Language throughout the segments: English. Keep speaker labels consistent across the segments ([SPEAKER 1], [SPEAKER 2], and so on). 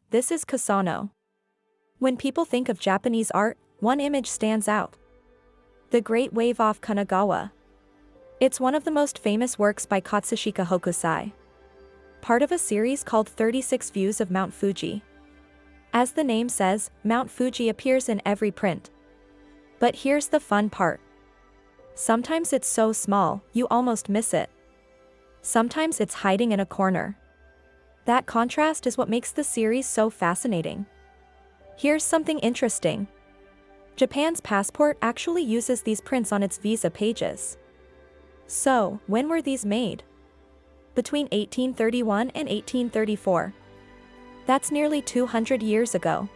[SPEAKER 1] This is Kusano. When people think of Japanese art, one image stands out. The Great Wave off Kanagawa. It's one of the most famous works by Katsushika Hokusai. Part of a series called 36 Views of Mount Fuji. As the name says, Mount Fuji appears in every print. But here's the fun part. Sometimes it's so small, you almost miss it. Sometimes it's hiding in a corner. That contrast is what makes the series so fascinating. Here's something interesting. Japan's passport actually uses these prints on its visa pages. So, when were these made? Between 1831 and 1834. That's nearly 200 years ago.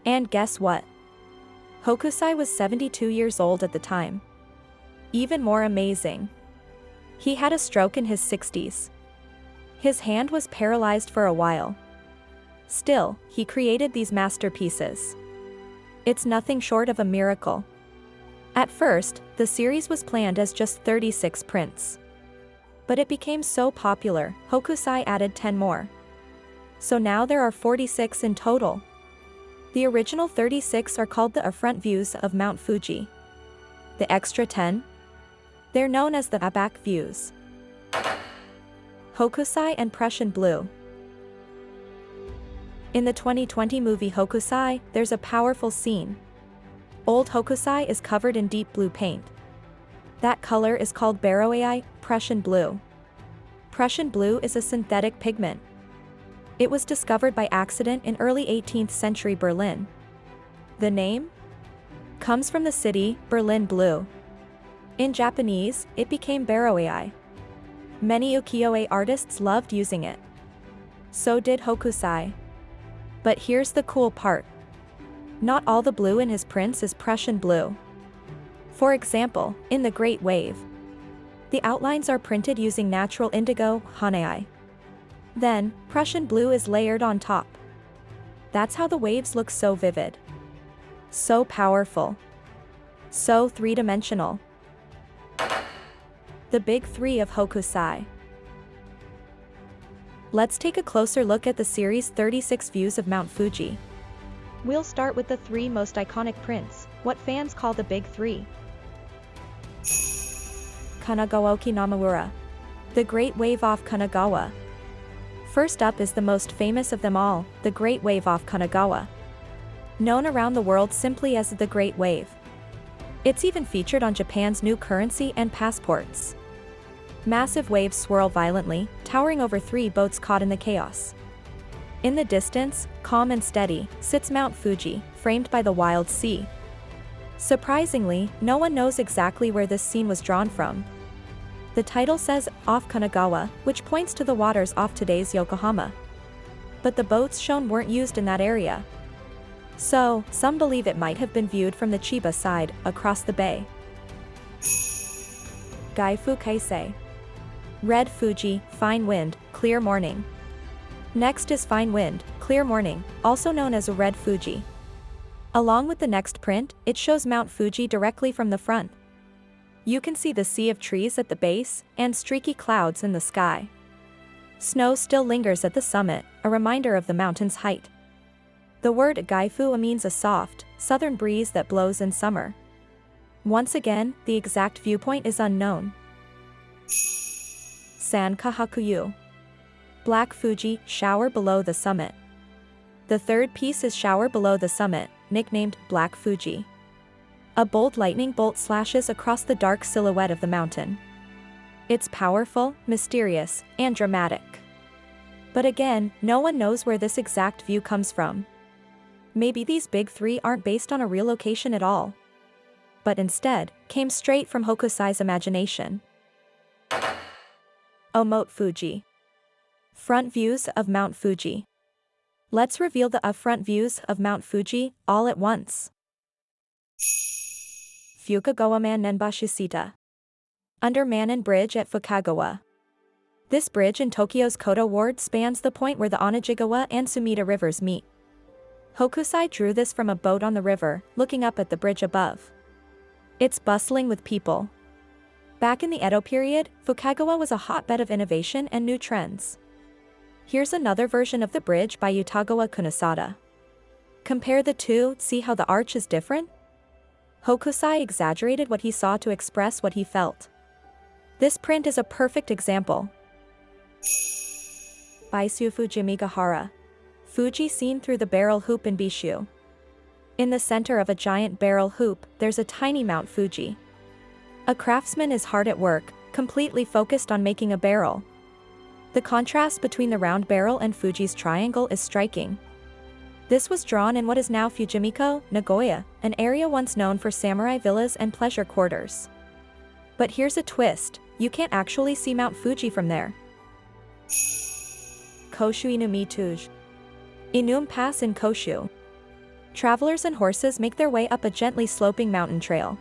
[SPEAKER 1] And guess what? Hokusai was 72 years old at the time. Even more amazing. He had a stroke in his 60s. His hand was paralyzed for a while. Still, he created these masterpieces. It's nothing short of a miracle. At first, the series was planned as just 36 prints. But it became so popular, Hokusai added 10 more. So now there are 46 in total. The original 36 are called the front views of Mount Fuji. The extra 10? They're known as the back views. Hokusai and Prussian Blue. In the 2020 movie Hokusai, there's a powerful scene. Old Hokusai is covered in deep blue paint. That color is called Baroei, Prussian blue. Prussian blue is a synthetic pigment. It was discovered by accident in early 18th century Berlin. The name comes from the city, Berlin Blue. In Japanese, it became Baroei. Many ukiyo-e artists loved using it. So did Hokusai. But here's the cool part. Not all the blue in his prints is Prussian blue. For example, in the Great Wave, the outlines are printed using natural indigo, Hanei. Then, Prussian blue is layered on top. That's how the waves look so vivid. So powerful. So three-dimensional. The Big Three of Hokusai. Let's take a closer look at the series 36 Views of Mount Fuji. We'll start with the three most iconic prints, what fans call the Big Three. Kanagawa-oki Namamura. The Great Wave off Kanagawa. First up is the most famous of them all, the Great Wave off Kanagawa. Known around the world simply as the Great Wave. It's even featured on Japan's new currency and passports. Massive waves swirl violently, towering over three boats caught in the chaos. In the distance, calm and steady, sits Mount Fuji, framed by the wild sea. Surprisingly, no one knows exactly where this scene was drawn from. The title says, off Kanagawa, which points to the waters off today's Yokohama. But the boats shown weren't used in that area. So, some believe it might have been viewed from the Chiba side, across the bay. Gaifu Kaisei. Red Fuji, fine wind, clear morning. Next is fine wind, clear morning, also known as a Red Fuji. Along with the next print, it shows Mount Fuji directly from the front. You can see the sea of trees at the base, and streaky clouds in the sky. Snow still lingers at the summit, a reminder of the mountain's height. The word Gaifu means a soft, southern breeze that blows in summer. Once again, the exact viewpoint is unknown. Sankahakuyu. Black Fuji, shower below the summit. The third piece is shower below the summit, nicknamed Black Fuji. A bold lightning bolt slashes across the dark silhouette of the mountain. It's powerful, mysterious, and dramatic. But again, no one knows where this exact view comes from. Maybe these Big Three aren't based on a real location at all, but instead, came straight from Hokusai's imagination. Omote Fuji. Front views of Mount Fuji. Let's reveal the front views of Mount Fuji, all at once. Fukagawa-man Nenbashishita. Under Manin Bridge at Fukagawa. This bridge in Tokyo's Koto Ward spans the point where the Onijigawa and Sumida rivers meet. Hokusai drew this from a boat on the river, looking up at the bridge above. It's bustling with people. Back in the Edo period, Fukagawa was a hotbed of innovation and new trends. Here's another version of the bridge by Utagawa Kunisada. Compare the two, see how the arch is different? Hokusai exaggerated what he saw to express what he felt. This print is a perfect example. Baishu Fujimigahara. Fuji seen through the barrel hoop in Bishu. In the center of a giant barrel hoop, there's a tiny Mount Fuji. A craftsman is hard at work, completely focused on making a barrel. The contrast between the round barrel and Fuji's triangle is striking. This was drawn in what is now Fujimiko, Nagoya, an area once known for samurai villas and pleasure quarters. But here's a twist, you can't actually see Mount Fuji from there. Koshu Inumi Tuj. Inum Pass in Koshu. Travelers and horses make their way up a gently sloping mountain trail.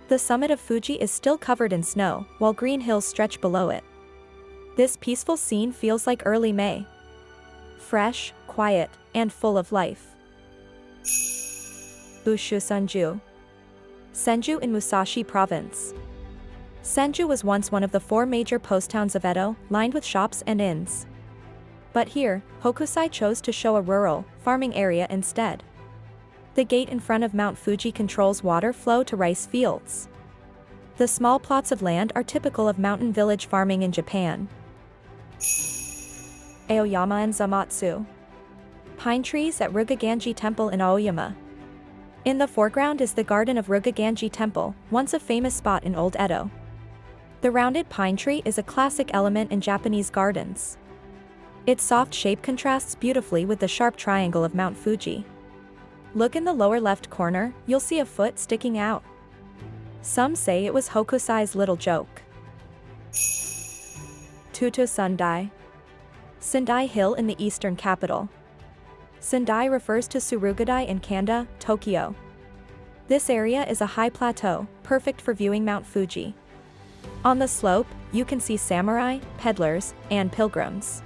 [SPEAKER 1] The summit of Fuji is still covered in snow, while green hills stretch below it. This peaceful scene feels like early May. Fresh, quiet, and full of life. Bushu Senju. Senju in Musashi Province. Senju was once one of the 4 major post towns of Edo, lined with shops and inns. But here, Hokusai chose to show a rural, farming area instead. The gate in front of Mount Fuji controls water flow to rice fields. The small plots of land are typical of mountain village farming in Japan. Aoyama and Zamatsu. Pine trees at Rugaganji Temple in Aoyama. In the foreground is the garden of Rugaganji Temple, once a famous spot in Old Edo. The rounded pine tree is a classic element in Japanese gardens. Its soft shape contrasts beautifully with the sharp triangle of Mount Fuji. Look in the lower left corner, you'll see a foot sticking out. Some say it was Hokusai's little joke. Tuto Sendai. Sendai Hill in the eastern capital. Sendai refers to Surugadai in Kanda, Tokyo. This area is a high plateau, perfect for viewing Mount Fuji. On the slope, you can see samurai, peddlers, and pilgrims.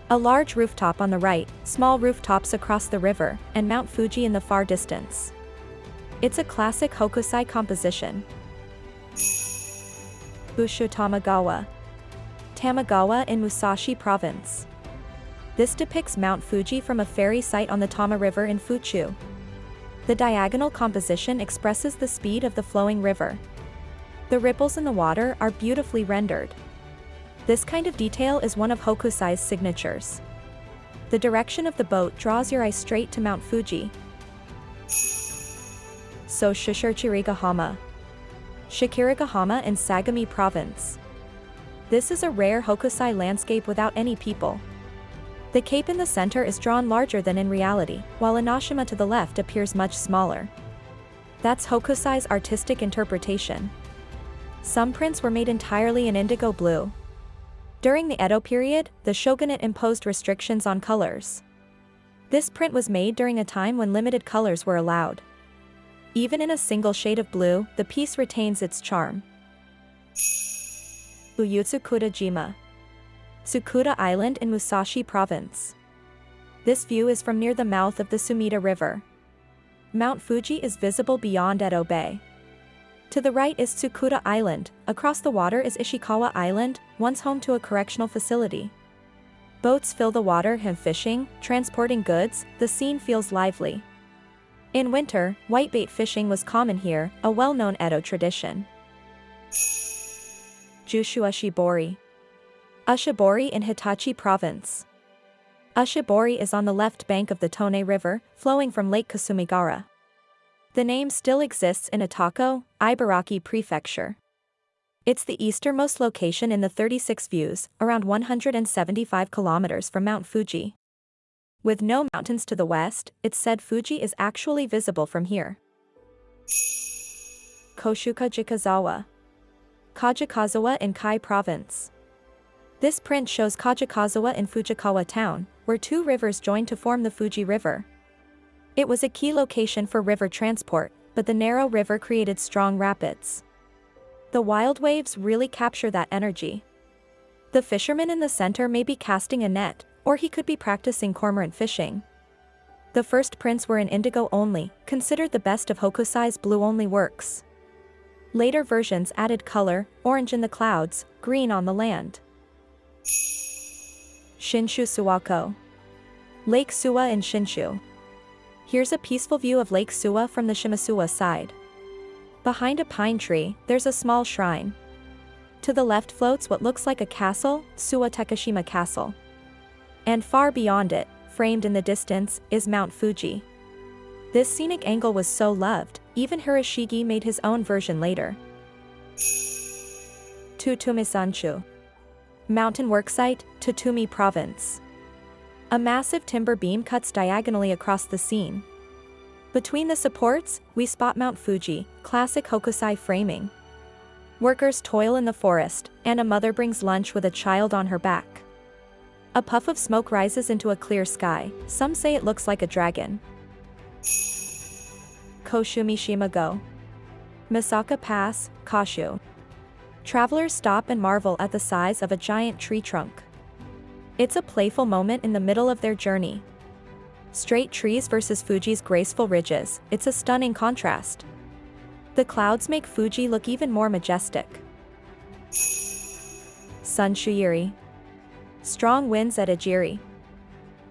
[SPEAKER 1] A large rooftop on the right, small rooftops across the river, and Mount Fuji in the far distance. It's a classic Hokusai composition. Bushu Tamagawa. Tamagawa in Musashi Province. This depicts Mount Fuji from a ferry site on the Tama River in Fuchu. The diagonal composition expresses the speed of the flowing river. The ripples in the water are beautifully rendered. This kind of detail is one of Hokusai's signatures. The direction of the boat draws your eye straight to Mount Fuji. So Shishirigahama. Shikirigahama in Sagami Province. This is a rare Hokusai landscape without any people. The cape in the center is drawn larger than in reality, while Enoshima to the left appears much smaller. That's Hokusai's artistic interpretation. Some prints were made entirely in indigo blue. During the Edo period, the shogunate imposed restrictions on colors. This print was made during a time when limited colors were allowed. Even in a single shade of blue, the piece retains its charm. Uyutsukuda-jima. Tsukuda Island in Musashi Province. This view is from near the mouth of the Sumida River. Mount Fuji is visible beyond Edo Bay. To the right is Tsukuda Island, across the water is Ishikawa Island, once home to a correctional facility. Boats fill the water and fishing, transporting goods, the scene feels lively. In winter, whitebait fishing was common here, a well-known Edo tradition. Jushu Ushibori. Ushibori in Hitachi Province. Ushibori is on the left bank of the Tone River, flowing from Lake Kasumigara. The name still exists in Otako, Ibaraki Prefecture. It's the easternmost location in the 36 views, around 175 kilometers from Mount Fuji. With no mountains to the west, it's said Fuji is actually visible from here. Koshuka Jikazawa. Kajikazawa in Kai Province. This print shows Kajikazawa in Fujikawa town, where 2 rivers join to form the Fuji River. It was a key location for river transport, but the narrow river created strong rapids. The wild waves really capture that energy. The fisherman in the center may be casting a net, or he could be practicing cormorant fishing. The first prints were in indigo only, considered the best of Hokusai's blue-only works. Later versions added color, orange in the clouds, green on the land. Shinshu Suwako. Lake Suwa in Shinshu. Here's a peaceful view of Lake Suwa from the Shimasuwa side. Behind a pine tree, there's a small shrine. To the left floats what looks like a castle, Suwa Takashima Castle. And far beyond it, framed in the distance, is Mount Fuji. This scenic angle was so loved, even Hiroshige made his own version later. Tutumi Sanchu. Mountain worksite, Tutumi Province. A massive timber beam cuts diagonally across the scene. Between the supports, we spot Mount Fuji, classic Hokusai framing. Workers toil in the forest, and a mother brings lunch with a child on her back. A puff of smoke rises into a clear sky, some say it looks like a dragon. Koshumishima Go. Misaka Pass, Kashu. Travelers stop and marvel at the size of a giant tree trunk. It's a playful moment in the middle of their journey. Straight trees versus Fuji's graceful ridges, it's a stunning contrast. The clouds make Fuji look even more majestic. Sunshuyiri. Strong winds at Ejiri.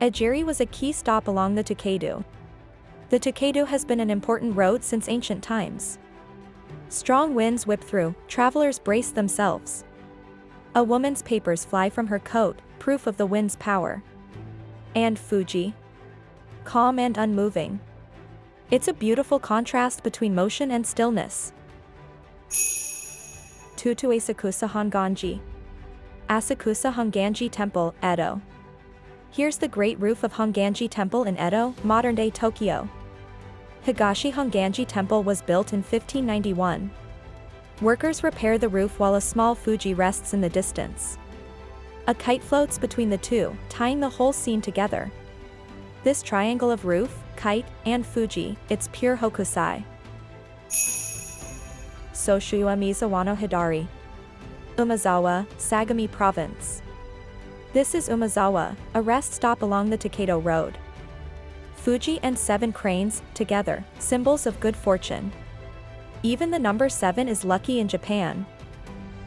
[SPEAKER 1] Ejiri was a key stop along the Takedo. The Takedo has been an important road since ancient times. Strong winds whip through, travelers brace themselves. A woman's papers fly from her coat, proof of the wind's power. And Fuji. Calm and unmoving. It's a beautiful contrast between motion and stillness. Tutu Asakusa Honganji. Asakusa Honganji Temple, Edo. Here's the great roof of Honganji Temple in Edo, modern-day Tokyo. Higashi Honganji Temple was built in 1591. Workers repair the roof while a small Fuji rests in the distance. A kite floats between the two, tying the whole scene together. This triangle of roof, kite, and Fuji, it's pure Hokusai. Soshuya Mizawano Hidari. Umezawa, Sagami Province. This is Umezawa, a rest stop along the Takedo Road. Fuji and 7 cranes, together, symbols of good fortune. Even the number 7 is lucky in Japan.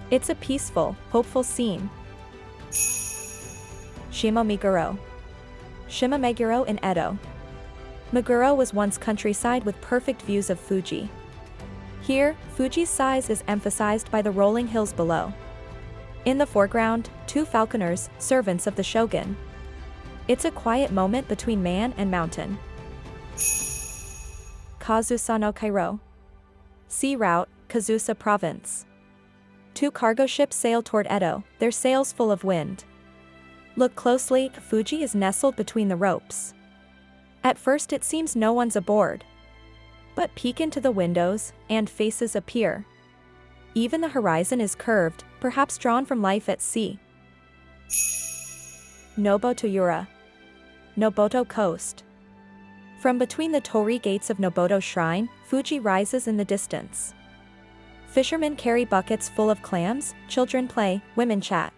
[SPEAKER 1] It's a peaceful, hopeful scene. Shima Meguro. Shima Meguro in Edo. Meguro was once countryside with perfect views of Fuji. Here, Fuji's size is emphasized by the rolling hills below. In the foreground, 2 falconers, servants of the shogun. It's a quiet moment between man and mountain. Kazusano Kairo. Sea route, Kazusa Province. 2 cargo ships sail toward Edo, their sails full of wind. Look closely, Fuji is nestled between the ropes. At first it seems no one's aboard. But peek into the windows, and faces appear. Even the horizon is curved, perhaps drawn from life at sea. Noboto Yura. Noboto Coast. From between the torii gates of Noboto Shrine, Fuji rises in the distance. Fishermen carry buckets full of clams, children play, women chat.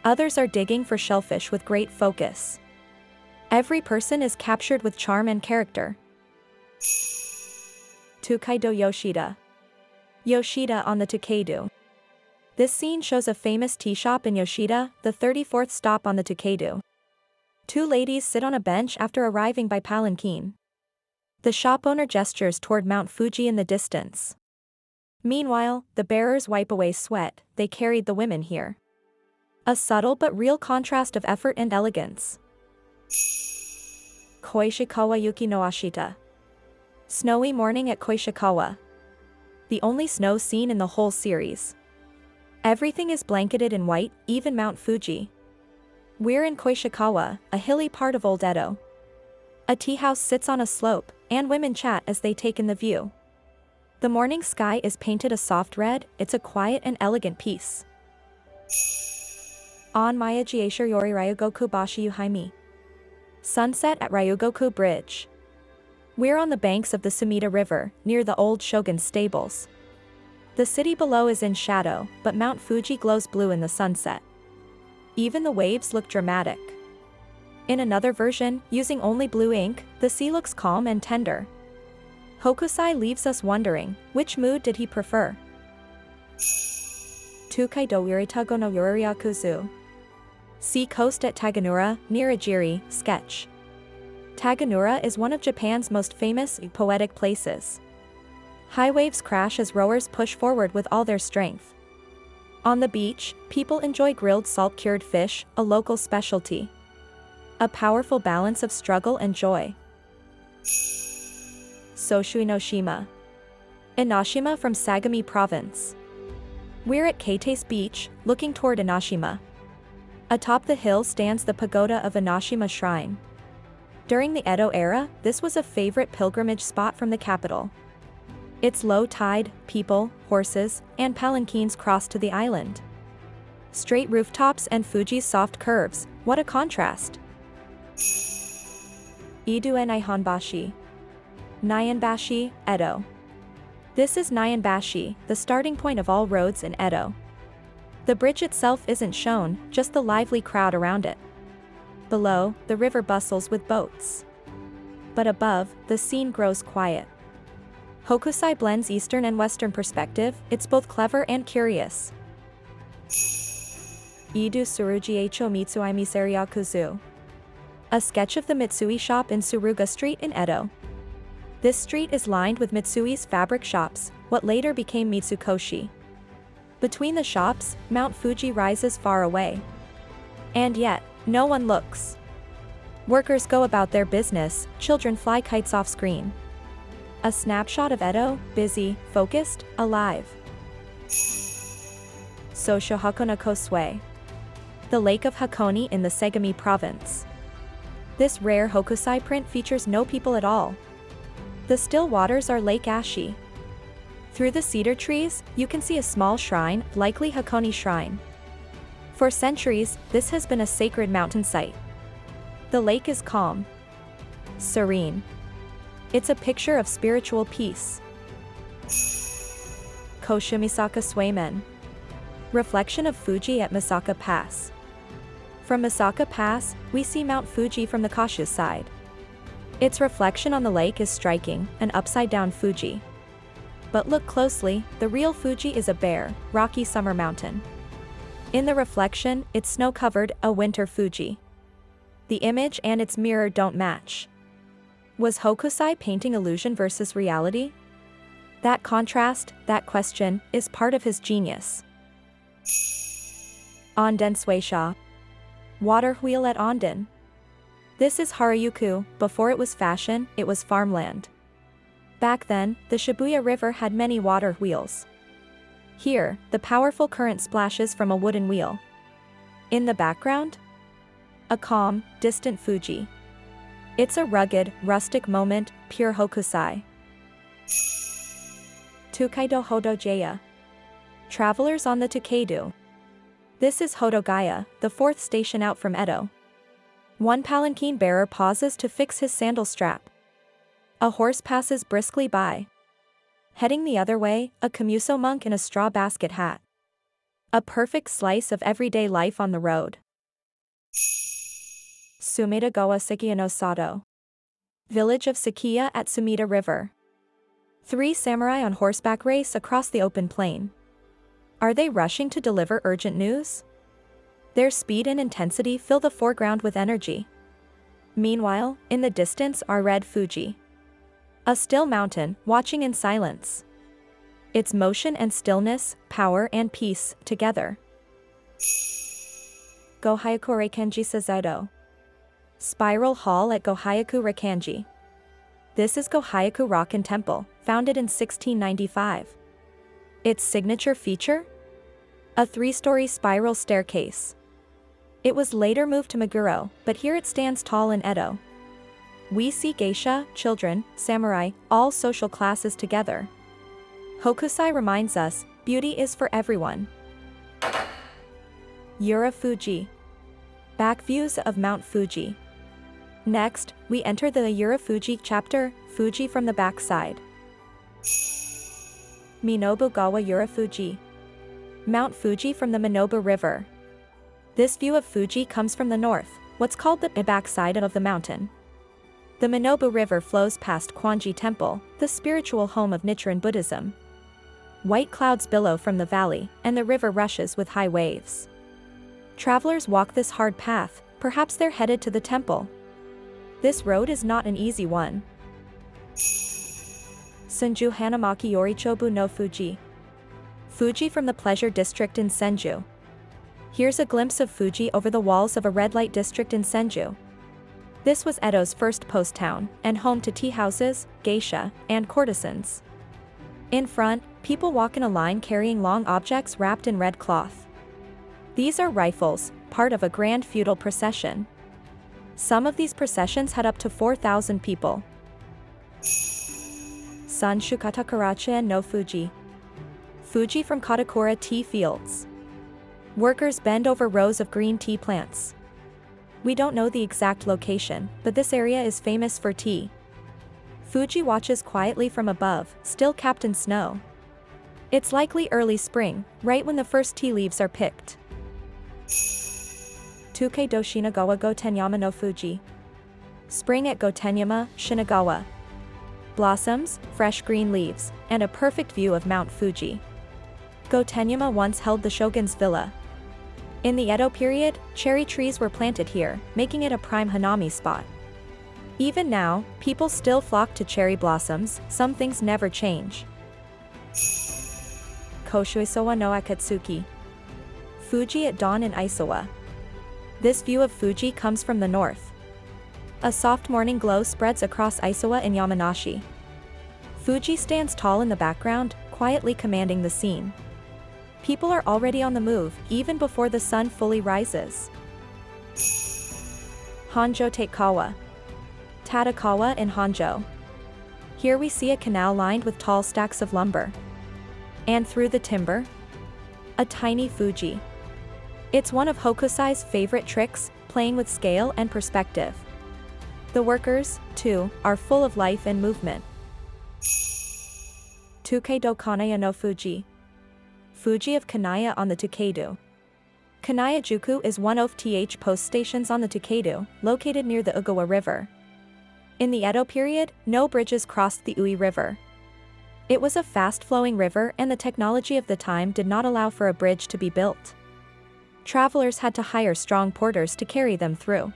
[SPEAKER 1] Others are digging for shellfish with great focus. Every person is captured with charm and character. Tokaido Yoshida. Yoshida on the Takedo. This scene shows a famous tea shop in Yoshida, the 34th stop on the Takedo. 2 ladies sit on a bench after arriving by palanquin. The shop owner gestures toward Mount Fuji in the distance. Meanwhile, the bearers wipe away sweat, they carried the women here. A subtle but real contrast of effort and elegance. Koishikawa Yuki no Ashita. Snowy morning at Koishikawa. The only snow seen in the whole series. Everything is blanketed in white, even Mount Fuji. We're in Koishikawa, a hilly part of Old Edo. A tea house sits on a slope, and women chat as they take in the view. The morning sky is painted a soft red, it's a quiet and elegant piece. On Mayaji Aishir Yori Ryugoku Bashi Yuhaimi. Sunset at Ryugoku Bridge. We're on the banks of the Sumida River, near the old shogun's stables. The city below is in shadow, but Mount Fuji glows blue in the sunset. Even the waves look dramatic. In another version, using only blue ink, the sea looks calm and tender. Hokusai leaves us wondering, which mood did he prefer? Tokaido Wiritago no Yoririakuzu. Sea coast at Taganura, near Ajiri, sketch. Taganura is one of Japan's most famous poetic places. High waves crash as rowers push forward with all their strength. On the beach, people enjoy grilled salt-cured fish, a local specialty. A powerful balance of struggle and joy. Soshu Inoshima. Inoshima from Sagami Province. We're at Kates Beach, looking toward Inoshima. Atop the hill stands the pagoda of Inoshima Shrine. During the Edo era, this was a favorite pilgrimage spot from the capital. Its low tide, people, horses, and palanquins crossed to the island. Straight rooftops and Fuji's soft curves, what a contrast! Idue Nihonbashi. Nyanbashi, Edo. This is Nyanbashi, the starting point of all roads in Edo. The bridge itself isn't shown, just the lively crowd around it. Below, the river bustles with boats. But above, the scene grows quiet. Hokusai blends Eastern and Western perspective, it's both clever and curious. Idu Tsurugi Eicho Mitsui Miseriakuzu. A sketch of the Mitsui shop in Tsuruga Street in Edo. This street is lined with Mitsui's fabric shops, what later became Mitsukoshi. Between the shops, Mount Fuji rises far away. And yet, no one looks. Workers go about their business, children fly kites off screen. A snapshot of Edo, busy, focused, alive. Sosho Hakone Kosue. The Lake of Hakone in the Segami Province. This rare Hokusai print features no people at all. The still waters are Lake Ashi. Through the cedar trees, you can see a small shrine, likely Hakone Shrine. For centuries, this has been a sacred mountain site. The lake is calm, serene. It's a picture of spiritual peace. Koshu Misaka Suimen. Reflection of Fuji at Misaka Pass. From Misaka Pass, we see Mount Fuji from the Koshu side. Its reflection on the lake is striking, an upside-down Fuji. But look closely, the real Fuji is a bare, rocky summer mountain. In the reflection, it's snow-covered, a winter Fuji. The image and its mirror don't match. Was Hokusai painting illusion versus reality? That contrast, that question, is part of his genius. Onden Suisha. Water wheel at Onden. This is Harajuku. Before it was fashion, it was farmland. Back then, the Shibuya River had many water wheels. Here, the powerful current splashes from a wooden wheel. In the background? A calm, distant Fuji. It's a rugged, rustic moment, pure Hokusai. Tukaido Hodogaya. Travelers on the Tukaido. This is Hodogaya, the fourth station out from Edo. One palanquin bearer pauses to fix his sandal strap. A horse passes briskly by. Heading the other way, a Kamuso monk in a straw basket hat. A perfect slice of everyday life on the road. Sumida Goa Sakiya no Sato. Village of Sakiya at Sumida River. 3 samurai on horseback race across the open plain. Are they rushing to deliver urgent news? Their speed and intensity fill the foreground with energy. Meanwhile, in the distance are Red Fuji. A still mountain, watching in silence. Its motion and stillness, power and peace, together. Gohyaku Reikanji Sazaido. Spiral Hall at Gohyaku Reikanji. This is Gohyaku Rakan Temple, founded in 1695. Its signature feature? A 3-story spiral staircase. It was later moved to Meguro, but here it stands tall in Edo. We see geisha, children, samurai, all social classes together. Hokusai reminds us, beauty is for everyone. Yura Fuji. Back views of Mount Fuji. Next, we enter the Yura Fuji chapter, Fuji from the backside. Minobu-gawa Yura Fuji. Mount Fuji from the Minobu River. This view of Fuji comes from the north, what's called the backside of the mountain. The Minobu River flows past Kwanji Temple, the spiritual home of Nichiren Buddhism. White clouds billow from the valley, and the river rushes with high waves. Travelers walk this hard path, perhaps they're headed to the temple. This road is not an easy one. Senju Hanamaki Yorichobu no Fuji. Fuji from the Pleasure District in Senju. Here's a glimpse of Fuji over the walls of a red light district in Senju. This was Edo's first post town, and home to tea houses, geisha, and courtesans. In front, people walk in a line carrying long objects wrapped in red cloth. These are rifles, part of a grand feudal procession. Some of these processions had up to 4,000 people. Sanshu Katakuracha no Fuji. Fuji from Katakura tea fields. Workers bend over rows of green tea plants. We don't know the exact location, but this area is famous for tea. Fuji watches quietly from above, still capped in snow. It's likely early spring, right when the first tea leaves are picked. Tukeido Shinagawa Gotenyama no Fuji. Spring at Gotenyama, Shinagawa. Blossoms, fresh green leaves, and a perfect view of Mount Fuji. Gotenyama once held the shogun's villa. In the Edo period, cherry trees were planted here, making it a prime hanami spot. Even now, people still flock to cherry blossoms, some things never change. Koshuisawa no Akatsuki. Fuji at dawn in Isawa. This view of Fuji comes from the north. A soft morning glow spreads across Isawa in Yamanashi. Fuji stands tall in the background, quietly commanding the scene. People are already on the move, even before the sun fully rises. Honjo Tatekawa. Tatekawa in Honjo. Here we see a canal lined with tall stacks of lumber. And through the timber, a tiny Fuji. It's one of Hokusai's favorite tricks, playing with scale and perspective. The workers, too, are full of life and movement. Tukeido Kanaya no Fuji. Fuji of Kanaya on the Takeido. Kanaya-juku is one of th post stations on the Takeido, located near the Ugawa River. In the Edo period, no bridges crossed the Ui River. It was a fast-flowing river and the technology of the time did not allow for a bridge to be built. Travelers had to hire strong porters to carry them through.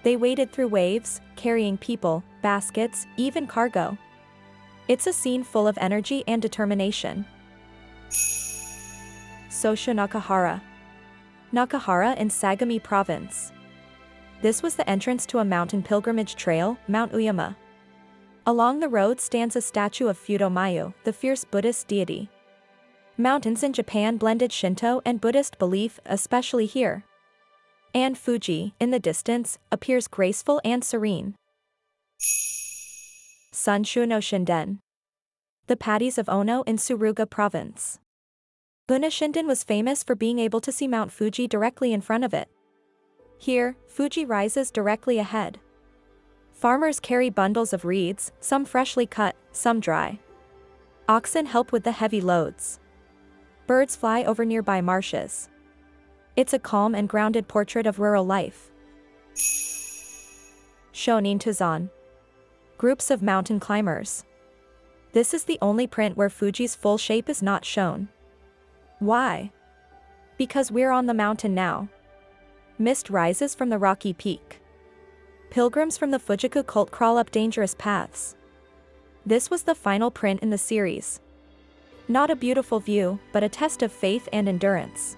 [SPEAKER 1] They waded through waves, carrying people, baskets, even cargo. It's a scene full of energy and determination. Sosho Nakahara. Nakahara in Sagami Province. This was the entrance to a mountain pilgrimage trail, Mount Uyama. Along the road stands a statue of Fudomayu, the fierce Buddhist deity. Mountains in Japan blended Shinto and Buddhist belief, especially here. And Fuji, in the distance, appears graceful and serene. Sunshu no Shinden. The paddies of Ono in Suruga Province. Buna Shinden was famous for being able to see Mount Fuji directly in front of it. Here, Fuji rises directly ahead. Farmers carry bundles of reeds, some freshly cut, some dry. Oxen help with the heavy loads. Birds fly over nearby marshes. It's a calm and grounded portrait of rural life. Shonin Tuzan. Groups of mountain climbers. This is the only print where Fuji's full shape is not shown. Why? Because we're on the mountain now. Mist rises from the rocky peak. Pilgrims from the Fujiku cult crawl up dangerous paths. This was the final print in the series. Not a beautiful view, but a test of faith and endurance.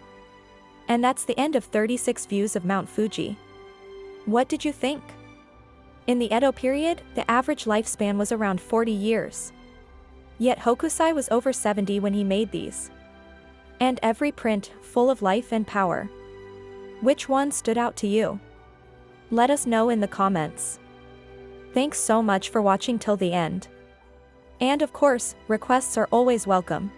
[SPEAKER 1] And that's the end of 36 views of Mount Fuji. What did you think? In the Edo period, the average lifespan was around 40 years. Yet Hokusai was over 70 when he made these. And every print, full of life and power. Which one stood out to you? Let us know in the comments. Thanks so much for watching till the end. And of course, requests are always welcome.